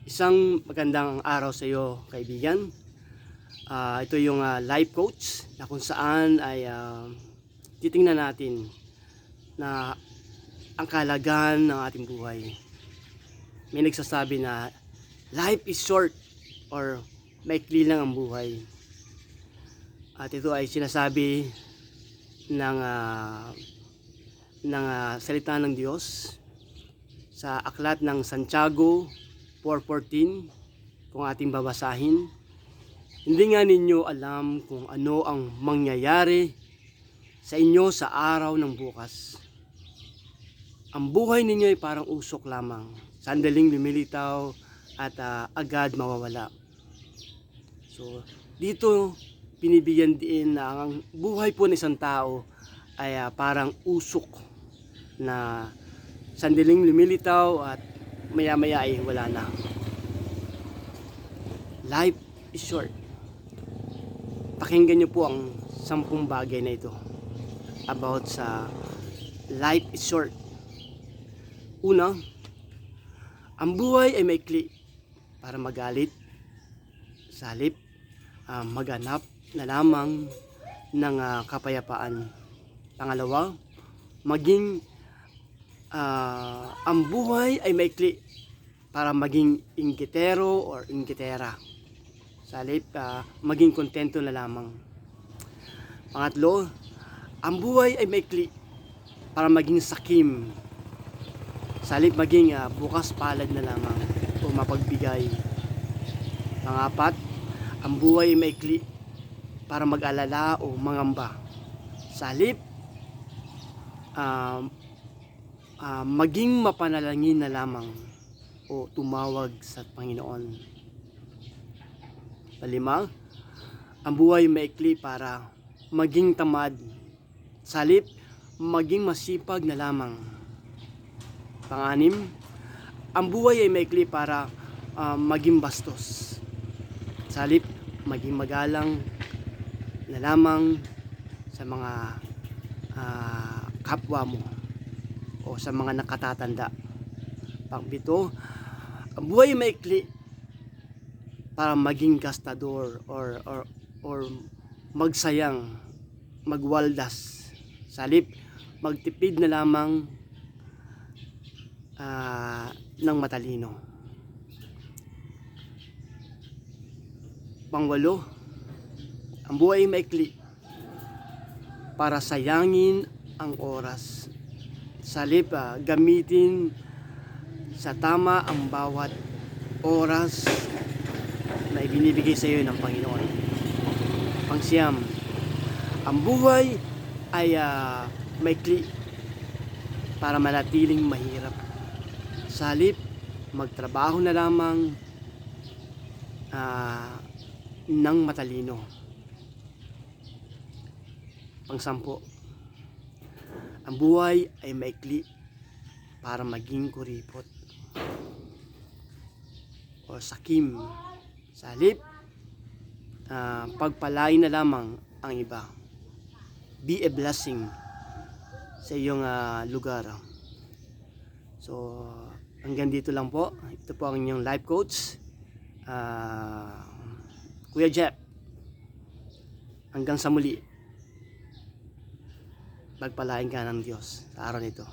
Isang magandang araw sa iyo, kaibigan. Ito yung life coach na kung saan ay titingnan natin na ang kahalagahan ng ating buhay. May nagsasabi na life is short or maikli lang ang buhay. At ito ay sinasabi ng salita ng Diyos sa aklat ng Santiago 4:14, kung ating babasahin. Hindi nga ninyo alam kung ano ang mangyayari sa inyo sa araw ng bukas. Ang buhay ninyo ay parang usok lamang, sandaling lumilitaw at agad mawawala. So dito binibigyan din na ang buhay po ng isang tao ay parang usok na sandaling lumilitaw at maya-maya ay wala na. Life is short. Pakinggan niyo po ang 10 bagay na ito about sa life is short. Una, ang buhay ay maikli para magalit, sa halip maghanap na lamang ng kapayapaan. Pangalawa, ang buhay ay maikli para maging inggitero or inggitera. Sa halip, maging kontento na lamang. Pangatlo, ang buhay ay maikli para maging sakim. Sa halip, maging bukas palad na lamang o mapagbigay. Pangapat, ang buhay ay maikli para mag-alala o mangamba. Sa halip, maging mapanalangin na lamang o tumawag sa Panginoon. Palima, ang buhay maikli para maging tamad. Sa halip, maging masipag na lamang. Panganim, ang buhay ay maikli para maging bastos. Sa halip, maging magalang na lamang sa mga kapwa mo o sa mga nakatatanda. Pangpito, ang buhay ay maikli para maging gastador or magsayang, magwaldas. Sa halip, magtipid na lamang ng matalino. Pangwalo, ang buhay ay maikli para sayangin ang oras. Sa halip, gamitin sa tama ang bawat oras na ibinibigay sa iyo ng Panginoon. Pangsiyam, ang buhay ay maikli para manatiling mahirap. Sa halip, magtrabaho na lamang ng matalino. Pangsampo, ang buhay ay maikli para maging kuripot o sakim. Sa halip, pagpalain na lamang ang iba. Be a blessing sa iyong lugar. So, hanggang dito lang po. Ito po ang inyong life coach, Kuya Jeff. Hanggang sa muli. Pagpalain ka ng Diyos sa araw nito.